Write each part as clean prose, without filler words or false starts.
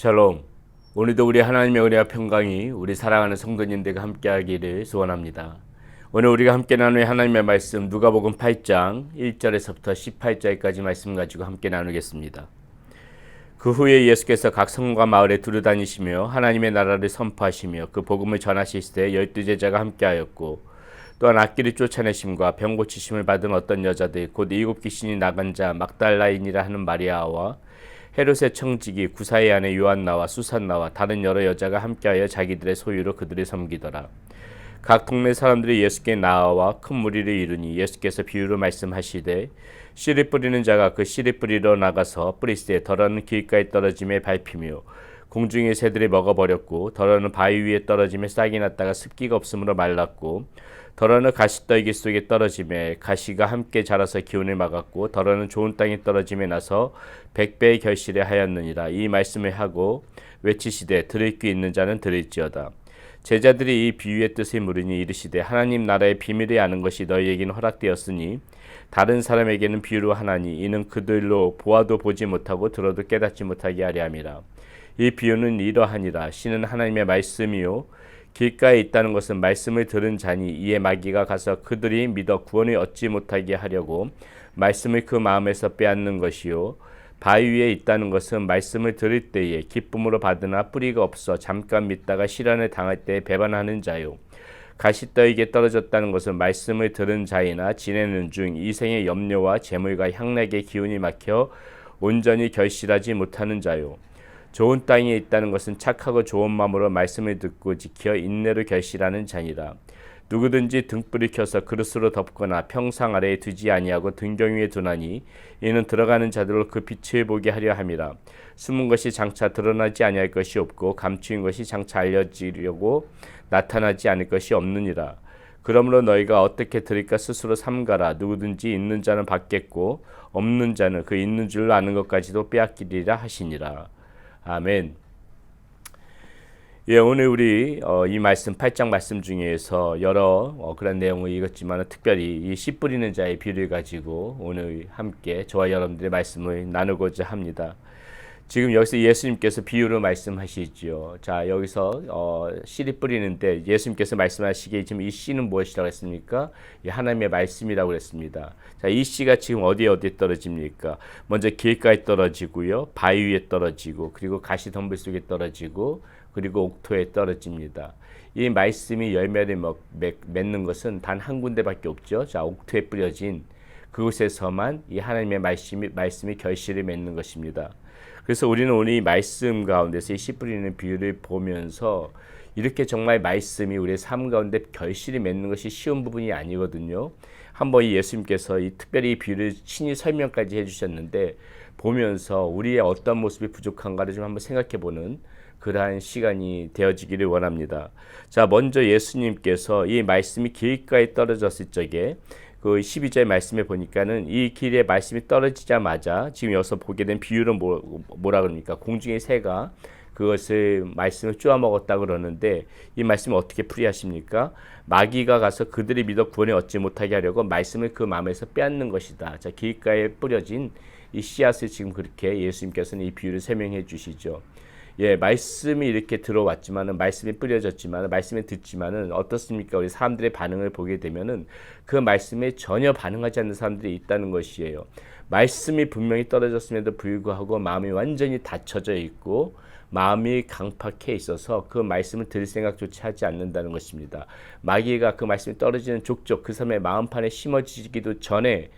샬롬. 오늘도 우리 하나님의 은혜와 평강이 우리 사랑하는 성도님들과 함께하기를 소원합니다. 오늘 우리가 함께 나눌 하나님의 말씀 누가복음 8장 1절에서부터 18절까지 말씀 가지고 함께 나누겠습니다. 그 후에 예수께서 각 성과 마을에 두루다니시며 하나님의 나라를 선포하시며 그 복음을 전하시되 12제자가 함께하였고 또한 악귀를 쫓아내심과 병 고치심을 받은 어떤 여자들 곧 7귀신이 나간 자 막달라인이라 하는 마리아와 헤롯의 청지기 구사의 아내 요한나와 수산나와 다른 여러 여자가 함께하여 자기들의 소유로 그들을 섬기더라. 각 동네 사람들이 예수께 나아와 큰 무리를 이루니 예수께서 비유로 말씀하시되 씨를 뿌리는 자가 그 씨를 뿌리러 나가서 뿌리시되 덜어는 길가에 떨어짐에 밟히며 공중의 새들이 먹어버렸고 덜어는 바위 위에 떨어짐에 싹이 났다가 습기가 없으므로 말랐고 덜어는 가시떨기 속에 떨어짐에 가시가 함께 자라서 기운을 막았고 덜어는 좋은 땅에 떨어짐에 나서 100배의 결실에 하였느니라. 이 말씀을 하고 외치시되 들을 귀 있는 자는 들을지어다. 제자들이 이 비유의 뜻을 물으니 이르시되 하나님 나라의 비밀을 아는 것이 너희에게는 허락되었으니 다른 사람에게는 비유로 하나니 이는 그들로 보아도 보지 못하고 들어도 깨닫지 못하게 하려 함이라. 이 비유는 이러하니라. 신은 하나님의 말씀이요 길가에 있다는 것은 말씀을 들은 자니 이에 마귀가 가서 그들이 믿어 구원을 얻지 못하게 하려고 말씀을 그 마음에서 빼앗는 것이요 바위 위에 있다는 것은 말씀을 들을 때에 기쁨으로 받으나 뿌리가 없어 잠깐 믿다가 시련을 당할 때에 배반하는 자요 가시떨기에 떨어졌다는 것은 말씀을 들은 자이나 지내는 중 이생의 염려와 재물과 향락의 기운이 막혀 온전히 결실하지 못하는 자요 좋은 땅에 있다는 것은 착하고 좋은 마음으로 말씀을 듣고 지켜 인내로 결실하는 자니라. 누구든지 등불을 켜서 그릇으로 덮거나 평상 아래에 두지 아니하고 등경 위에 두나니 이는 들어가는 자들로 그 빛을 보게 하려 함이라. 숨은 것이 장차 드러나지 아니할 것이 없고 감추인 것이 장차 알려지려고 나타나지 않을 것이 없느니라. 그러므로 너희가 어떻게 드릴까 스스로 삼가라. 누구든지 있는 자는 받겠고 없는 자는 그 있는 줄로 아는 것까지도 빼앗기리라 하시니라. 아멘. 예, 오늘 우리 이 말씀 8장 말씀 중에서 여러 그런 내용을 읽었지만 특별히 이 씨 뿌리는 자의 비유를 가지고 오늘 함께 저와 여러분들의 말씀을 나누고자 합니다. 지금 여기서 예수님께서 비유로 말씀하시죠. 자, 여기서 씨를 뿌리는데 예수님께서 말씀하시기에 지금 이 씨는 무엇이라고 했습니까? 이 하나님의 말씀이라고 했습니다. 자, 이 씨가 지금 어디에 떨어집니까? 먼저 길가에 떨어지고요, 바위 위에 떨어지고, 그리고 가시덤불 속에 떨어지고, 그리고 옥토에 떨어집니다. 이 말씀이 열매를 맺는 것은 단 한 군데밖에 없죠. 자, 옥토에 뿌려진 그곳에서만 이 하나님의 말씀이 결실을 맺는 것입니다. 그래서 우리는 오늘 이 말씀 가운데서 이 씨 뿌리는 비유를 보면서 이렇게 정말 말씀이 우리의 삶 가운데 결실이 맺는 것이 쉬운 부분이 아니거든요. 한번 이 예수님께서 이 특별히 이 비유를 친히 설명까지 해주셨는데 보면서 우리의 어떤 모습이 부족한가를 좀 한번 생각해보는 그러한 시간이 되어지기를 원합니다. 자, 먼저 예수님께서 이 말씀이 길가에 떨어졌을 적에 그 12절 말씀에 보니까는 이 길에 말씀이 떨어지자마자 지금 여기서 보게 된 비유는 뭐라 그럽니까? 공중의 새가 그것을 말씀을 쪼아 먹었다 그러는데 이 말씀을 어떻게 풀이하십니까? 마귀가 가서 그들이 믿어 구원을 얻지 못하게 하려고 말씀을 그 마음에서 빼앗는 것이다. 자, 길가에 뿌려진 이 씨앗을 지금 그렇게 예수님께서는 이 비유를 설명해 주시죠. 예, 말씀이 이렇게 들어왔지만은 말씀이 뿌려졌지만은 말씀을 듣지만은 어떻습니까? 우리 사람들의 반응을 보게 되면은 그 말씀에 전혀 반응하지 않는 사람들이 있다는 것이에요. 말씀이 분명히 떨어졌음에도 불구하고 마음이 완전히 닫혀져 있고 마음이 강팍해 있어서 그 말씀을 들을 생각조차 하지 않는다는 것입니다. 마귀가 그 말씀이 떨어지는 족족 그 사람의 마음판에 심어지기도 전에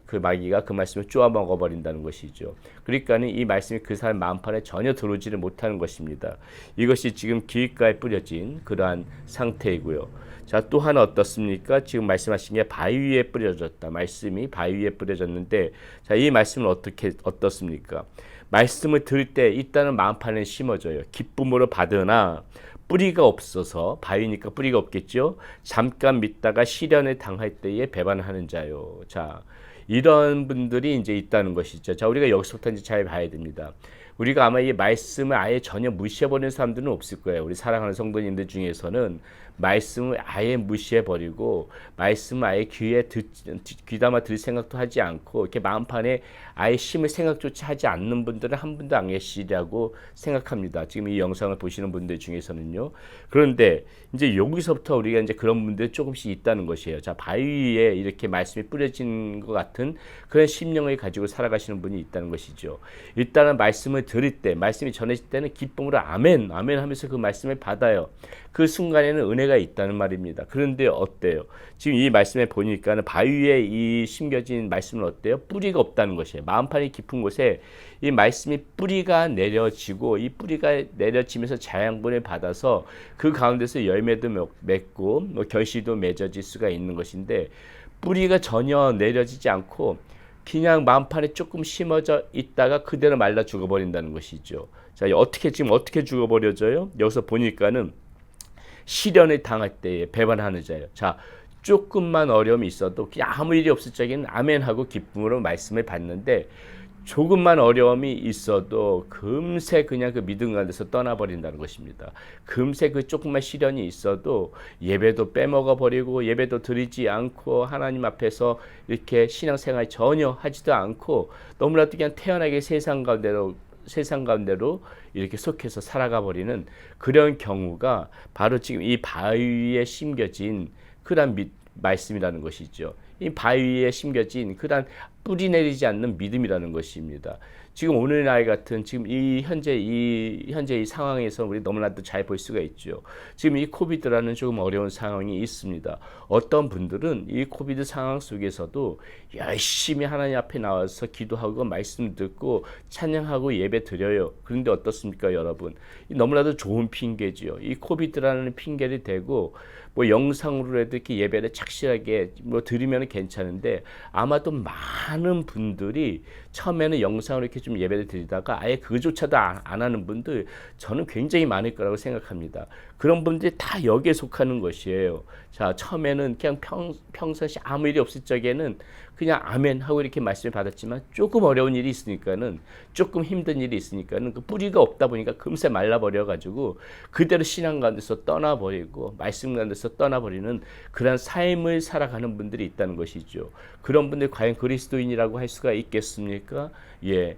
그 마귀가 그 말씀을 쪼아 먹어버린다는 것이죠. 그러니까는 이 말씀이 그 사람 마음판에 전혀 들어오지를 못하는 것입니다. 이것이 지금 길가에 뿌려진 그러한 상태이고요. 자, 또 하나 어떻습니까? 지금 말씀하신 게 바위 위에 뿌려졌다. 말씀이 바위 위에 뿌려졌는데, 자, 이 말씀은 어떻습니까? 말씀을 들을 때 일단은 마음판에 심어져요. 기쁨으로 받으나 뿌리가 없어서 바위니까 뿌리가 없겠죠. 잠깐 믿다가 시련을 당할 때에 배반하는 자요. 자, 이런 분들이 이제 있다는 것이죠. 자, 우리가 여기서부터 이제 잘 봐야 됩니다. 우리가 아마 이 말씀을 아예 전혀 무시해버리는 사람들은 없을 거예요. 우리 사랑하는 성도님들 중에서는 말씀을 아예 무시해버리고 말씀을 아예 귀담아 들을 생각도 하지 않고 이렇게 마음판에 아예 심을 생각조차 하지 않는 분들은 한 분도 안 계시리라고 생각합니다. 지금 이 영상을 보시는 분들 중에서는요. 그런데 이제 여기서부터 우리가 이제 그런 분들이 조금씩 있다는 것이에요. 자, 바위 위에 이렇게 말씀이 뿌려진 것 같은 그런 심령을 가지고 살아가시는 분이 있다는 것이죠. 일단은 말씀을 들을 때, 말씀이 전해질 때는 기쁨으로 아멘, 아멘 하면서 그 말씀을 받아요. 그 순간에는 은혜가 있다는 말입니다. 그런데 어때요? 지금 이 말씀에 보니까는 바위 위에 이 심겨진 말씀은 어때요? 뿌리가 없다는 것이에요. 마음판이 깊은 곳에 이 말씀이 뿌리가 내려지고 이 뿌리가 내려지면서 자양분을 받아서 그 가운데서 열매도 맺고 뭐 결실도 맺어질 수가 있는 것인데 뿌리가 전혀 내려지지 않고 그냥 마음판에 조금 심어져 있다가 그대로 말라 죽어버린다는 것이죠. 자, 지금 어떻게 죽어버려져요? 여기서 보니까는 시련을 당할 때에 배반하는 자예요. 자, 조금만 어려움이 있어도 그냥 아무 일이 없을 적에는 아멘하고 기쁨으로 말씀을 받는데 조금만 어려움이 있어도 금세 그냥 그 믿음 가운데서 떠나버린다는 것입니다. 금세 그 조금만 시련이 있어도 예배도 빼먹어버리고 예배도 드리지 않고 하나님 앞에서 이렇게 신앙생활 전혀 하지도 않고 너무나도 그냥 태연하게 세상 가운데로 이렇게 속해서 살아가 버리는 그런 경우가 바로 지금 이 바위에 심겨진 그런 말씀이라는 것이죠. 이 바위에 심겨진 그런 뿌리 내리지 않는 믿음이라는 것입니다. 지금 오늘날 같은 지금 현재 이 상황에서 우리 너무나도 잘 볼 수가 있죠. 지금 이 코비드라는 조금 어려운 상황이 있습니다. 어떤 분들은 이 코비드 상황 속에서도 열심히 하나님 앞에 나와서 기도하고 말씀 듣고 찬양하고 예배 드려요. 그런데 어떻습니까, 여러분? 너무나도 좋은 핑계지요. 이 코비드라는 핑계를 대고 뭐 영상으로라도 이렇게 예배를 착실하게 뭐 드리면 괜찮은데 아마도 많은 분들이 처음에는 영상으로 이렇게 좀 예배를 드리다가 아예 그조차도 안 하는 분들 저는 굉장히 많을 거라고 생각합니다. 그런 분들이 다 여기에 속하는 것이에요. 자, 처음에는 그냥 평상시 아무 일이 없을 적에는 그냥 아멘 하고 이렇게 말씀을 받았지만 조금 어려운 일이 있으니까는 조금 힘든 일이 있으니까는 그 뿌리가 없다 보니까 금세 말라버려 가지고 그대로 신앙 가운데서 떠나버리고 말씀 가운데서 떠나버리는 그런 삶을 살아가는 분들이 있다는 것이죠. 그런 분들 과연 그리스도인이라고 할 수가 있겠습니까? 예.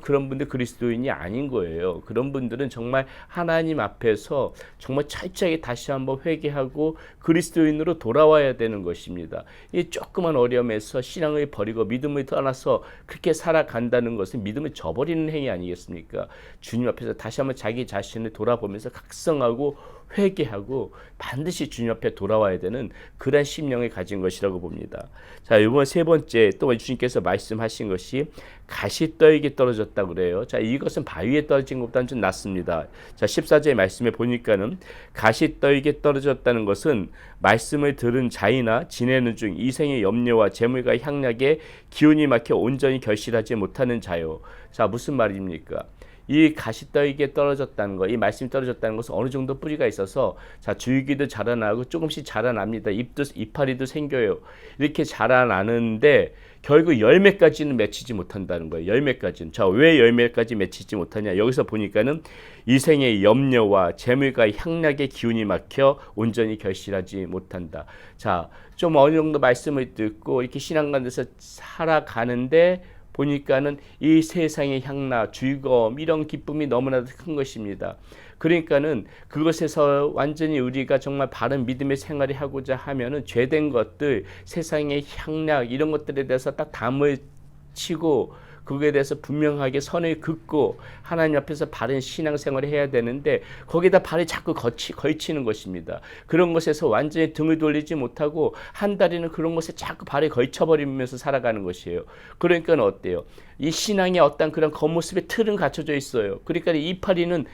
그런 분들 그리스도인이 아닌 거예요. 그런 분들은 정말 하나님 앞에서 정말 철저하게 다시 한번 회개하고 그리스도인으로 돌아와야 되는 것입니다. 이 조그만 어려움에서 신앙을 버리고 믿음을 떠나서 그렇게 살아간다는 것은 믿음을 저버리는 행위 아니겠습니까? 주님 앞에서 다시 한번 자기 자신을 돌아보면서 각성하고 회개하고 반드시 주님 앞에 돌아와야 되는 그런 심령을 가진 것이라고 봅니다. 자, 이번 세 번째 또 주님께서 말씀하신 것이 가시떨기에 떨어졌다고 그래요. 자, 이것은 바위에 떨어진 것보다는 좀 낫습니다. 자, 14절의 말씀에 보니까는 가시떨기에 떨어졌다는 것은 말씀을 들은 자이나 지내는 중 이생의 염려와 재물과 향락에 기운이 막혀 온전히 결실하지 못하는 자요. 자, 무슨 말입니까? 이 가시떨기에 떨어졌다는 거, 이 말씀이 떨어졌다는 것은 어느 정도 뿌리가 있어서 자, 줄기도 자라나고 조금씩 자라납니다. 이파리도 생겨요. 이렇게 자라나는데 결국 열매까지는 맺히지 못한다는 거예요. 열매까지는. 자, 왜 열매까지 맺히지 못하냐? 여기서 보니까는 이생의 염려와 재물과 향락의 기운이 막혀 온전히 결실하지 못한다. 자, 좀 어느 정도 말씀을 듣고 이렇게 신앙 가운데서 살아가는데 보니까는 이 세상의 향락, 즐거움, 이런 기쁨이 너무나도 큰 것입니다. 그러니까는 그것에서 완전히 우리가 정말 바른 믿음의 생활을 하고자 하면은 죄된 것들, 세상의 향락 이런 것들에 대해서 딱 담을 치고 그거에 대해서 분명하게 선을 긋고 하나님 앞에서 바른 신앙생활을 해야 되는데 거기다 발이 자꾸 걸치는 것입니다. 그런 것에서 완전히 등을 돌리지 못하고 한 달에는 그런 것에 자꾸 발이 걸쳐버리면서 살아가는 것이에요. 그러니까 어때요? 이 신앙의 어떤 그런 겉모습의 틀은 갖춰져 있어요. 그러니까 이파리는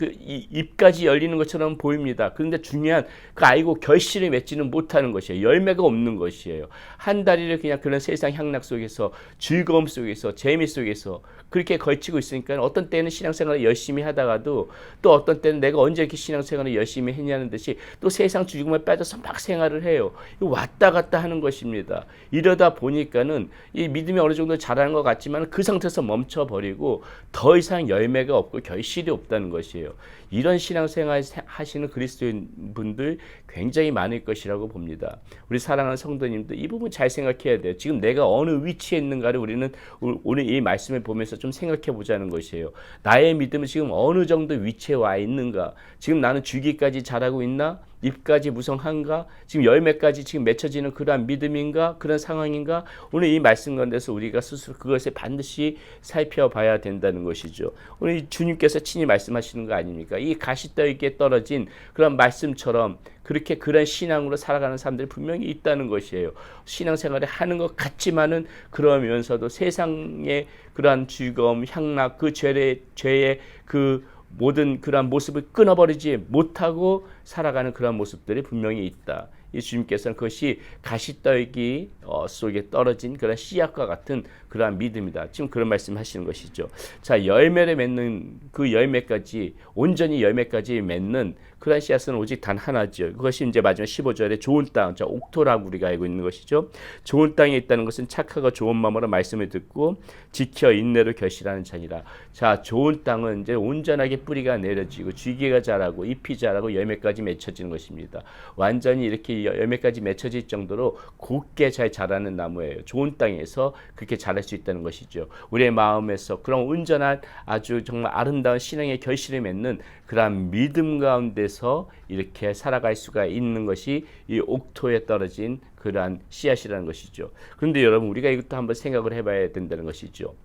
잎까지 열리는 것처럼 보입니다. 그런데 중요한 그 아이고 결실을 맺지는 못하는 것이에요. 열매가 없는 것이에요. 한 다리를 그냥 그런 세상 향락 속에서 즐거움 속에서 재미 속에서 그렇게 걸치고 있으니까 어떤 때는 신앙생활을 열심히 하다가도 또 어떤 때는 내가 언제 이렇게 신앙생활을 열심히 했냐는 듯이 또 세상 주중에 빠져서 막 생활을 해요. 왔다 갔다 하는 것입니다. 이러다 보니까는 이 믿음이 어느 정도 자라는 것 같지만 그 상태에서 멈춰버리고 더 이상 열매가 없고 결실이 없다는 것이에요. 이런 신앙생활 하시는 그리스도인 분들 굉장히 많을 것이라고 봅니다. 우리 사랑하는 성도님들 이 부분 잘 생각해야 돼요. 지금 내가 어느 위치에 있는가를 우리는 오늘 이 말씀을 보면서 좀 생각해 보자는 것이에요. 나의 믿음은 지금 어느 정도 위치에 와 있는가? 지금 나는 줄기까지 자라고 있나? 잎까지 무성한가? 지금 열매까지 지금 맺혀지는 그러한 믿음인가? 그런 상황인가? 오늘 이 말씀 가운데서 우리가 스스로 그것을 반드시 살펴봐야 된다는 것이죠. 오늘 주님께서 친히 말씀하시는 거 아닙니까? 이 가시떨기에 떨어진 그런 말씀처럼 그렇게 그런 신앙으로 살아가는 사람들이 분명히 있다는 것이에요. 신앙생활을 하는 것 같지만은 그러면서도 세상의 그러한 즐거움, 향락, 그 죄의 그 모든 그러한 모습을 끊어버리지 못하고 살아가는 그러한 모습들이 분명히 있다. 이 주님께서는 그것이 가시떨기 속에 떨어진 그런 씨앗과 같은 그러한 믿음이다. 지금 그런 말씀하시는 것이죠. 자, 열매를 맺는 그 열매까지 온전히 열매까지 맺는 그런 씨앗은 오직 단 하나죠. 그것이 이제 마지막 15절에 좋은 땅, 자, 옥토라고 우리가 알고 있는 것이죠. 좋은 땅에 있다는 것은 착하고 좋은 마음으로 말씀을 듣고 지켜 인내로 결실하는 자니라. 자, 좋은 땅은 이제 온전하게 뿌리가 내려지고 줄기가 자라고 잎이 자라고 열매까지 맺혀지는 것입니다. 완전히 이렇게 열매까지 맺혀질 정도로 곱게 잘 자라는 나무예요. 좋은 땅에서 그렇게 자랄 수 있다는 것이죠. 우리의 마음에서 그런 온전한 아주 정말 아름다운 신앙의 결실을 맺는 그러한 믿음 가운데서 이렇게 살아갈 수가 있는 것이 이 옥토에 떨어진 그러한 씨앗이라는 것이죠. 그런데 여러분 우리가 이것도 한번 생각을 해봐야 된다는 것이죠.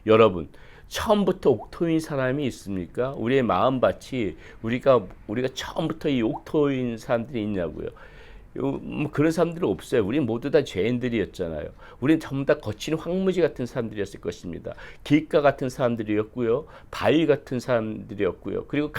여러분 처음부터 옥토인 사람이 있습니까? 우리의 마음밭이 우리가 처음부터 이 옥토인 사람들이 있냐고요. 뭐 그런 사람들은 없어요. 우리 모두 다 죄인들이었잖아요. 우리는 전부 다 거친 황무지 같은 사람들이었을 것입니다. 길가 같은 사람들이었고요. 바위 같은 사람들이었고요. 그리고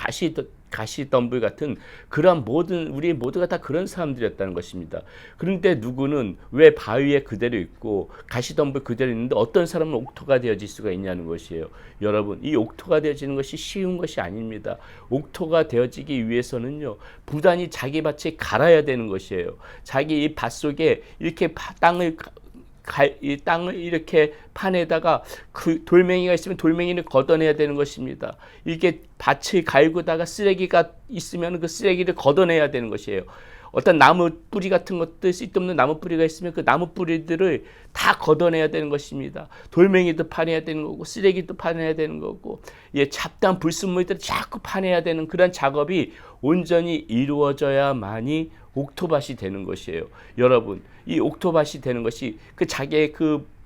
가시덤불 같은 그런 모든 우리 모두가 다 그런 사람들이었다는 것입니다. 그런데 누구는 왜 바위에 그대로 있고 가시덤불 그대로 있는데 어떤 사람은 옥토가 되어질 수가 있냐는 것이에요. 여러분 이 옥토가 되어지는 것이 쉬운 것이 아닙니다. 옥토가 되어지기 위해서는요 부단히 자기 밭을 갈아야 되는 것이에요. 자기 이 밭 속에 이렇게 이 땅을 이렇게 파내다가 그 돌멩이가 있으면 돌멩이를 걷어내야 되는 것입니다. 이렇게 밭을 갈고다가 쓰레기가 있으면 그 쓰레기를 걷어내야 되는 것이에요. 어떤 나무 뿌리 같은 것들 쓸데없는 나무 뿌리가 있으면 그 나무 뿌리들을 다 걷어내야 되는 것입니다. 돌멩이도 파내야 되는 거고 쓰레기도 파내야 되는 거고 잡다한 불순물들을 자꾸 파내야 되는 그런 작업이 온전히 이루어져야만이 옥토밭이 되는 것이에요. 여러분 이 옥토밭이 되는 것이 그 자기의 그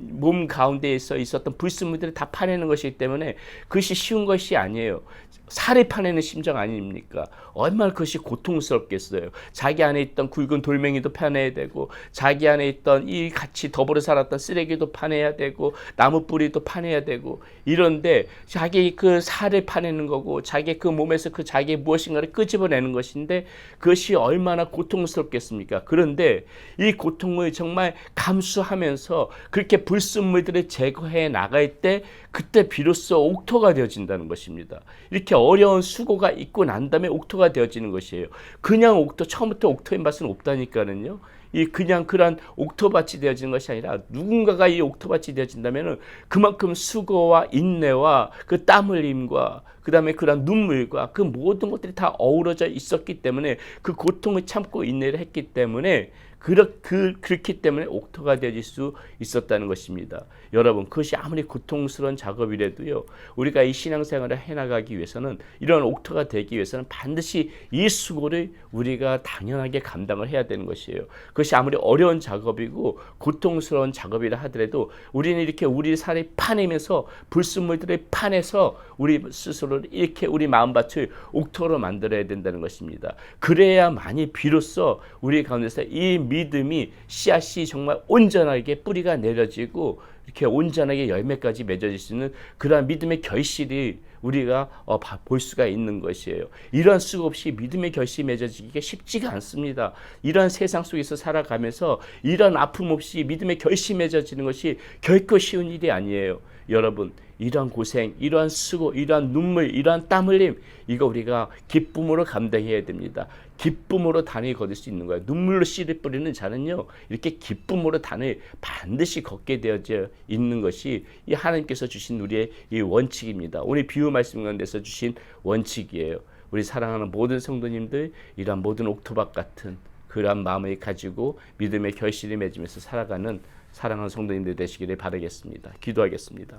몸 가운데에서 있었던 불순물들을 다 파내는 것이기 때문에 그것이 쉬운 것이 아니에요. 살을 파내는 심정 아닙니까? 얼마나 그것이 고통스럽겠어요. 자기 안에 있던 굵은 돌멩이도 파내야 되고 자기 안에 있던 이 같이 더불어 살았던 쓰레기도 파내야 되고 나무 뿌리도 파내야 되고 이런데 자기 그 살을 파내는 거고 자기 그 몸에서 그 자기 무엇인가를 끄집어내는 것인데 그것이 얼마나 고통스럽겠습니까? 그런데 이 고통을 정말 감수하면서 그렇게 불순물들을 제거해 나갈 때 그때 비로소 옥토가 되어진다는 것입니다. 이렇게 어려운 수고가 있고 난 다음에 옥토가 되어지는 것이에요. 그냥 옥토, 처음부터 옥토인 밭은 없다니까는요. 이 그냥 그런 옥토밭이 되어지는 것이 아니라 누군가가 이 옥토밭이 되어진다면은 그만큼 수고와 인내와 그 땀 흘림과 그 다음에 그런 눈물과 그 모든 것들이 다 어우러져 있었기 때문에 그 고통을 참고 인내를 했기 때문에 그렇기 때문에 옥토가 되어질 수 있었다는 것입니다. 여러분 그것이 아무리 고통스러운 작업이라도요 우리가 이 신앙생활을 해나가기 위해서는 이런 옥토가 되기 위해서는 반드시 이 수고를 우리가 당연하게 감당을 해야 되는 것이에요. 그것이 아무리 어려운 작업이고 고통스러운 작업이라 하더라도 우리는 이렇게 우리 살을 파내면서 불순물들을 파내서 우리 스스로를 이렇게 우리 마음밭을 옥토로 만들어야 된다는 것입니다. 그래야만이 비로소 우리 가운데서 이 믿음이 씨앗이 정말 온전하게 뿌리가 내려지고 이렇게 온전하게 열매까지 맺어질 수 있는 그러한 믿음의 결실이 우리가 볼 수가 있는 것이에요. 이러한 수고 없이 믿음의 결실이 맺어지기가 쉽지가 않습니다. 이러한 세상 속에서 살아가면서 이러한 아픔 없이 믿음의 결실이 맺어지는 것이 결코 쉬운 일이 아니에요. 여러분, 이러한 고생, 이러한 수고, 이러한 눈물, 이러한 땀 흘림, 이거 우리가 기쁨으로 감당해야 됩니다. 기쁨으로 단을 거둘 수 있는 거예요. 눈물로 씨를 뿌리는 자는요, 이렇게 기쁨으로 단을 반드시 걷게 되어져 있는 것이 이 하나님께서 주신 우리의 이 원칙입니다. 오늘 비유 말씀 가운데서 주신 원칙이에요. 우리 사랑하는 모든 성도님들, 이러한 모든 옥토박 같은 그러한 마음을 가지고 믿음의 결실을 맺으면서 살아가는 사랑하는 성도님들 되시기를 바라겠습니다. 기도하겠습니다.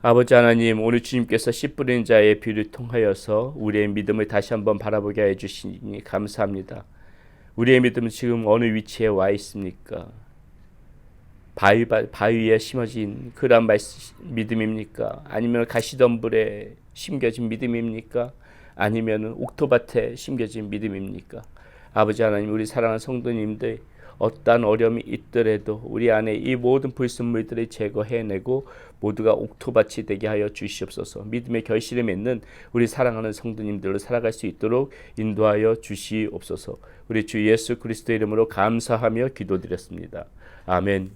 아버지 하나님, 오늘 주님께서 씨 뿌리는 자의 비유를 통하여서 우리의 믿음을 다시 한번 바라보게 해주시니 감사합니다. 우리의 믿음은 지금 어느 위치에 와 있습니까? 바위에 심어진 그런 믿음입니까? 아니면 가시덤불에 심겨진 믿음입니까? 아니면 옥토밭에 심겨진 믿음입니까? 아버지 하나님, 우리 사랑하는 성도님들, 어떠한 어려움이 있더라도 우리 안에 이 모든 불순물들을 제거해내고 모두가 옥토밭이 되게 하여 주시옵소서. 믿음의 결실을 맺는 우리 사랑하는 성도님들로 살아갈 수 있도록 인도하여 주시옵소서. 우리 주 예수 그리스도의 이름으로 감사하며 기도드렸습니다. 아멘.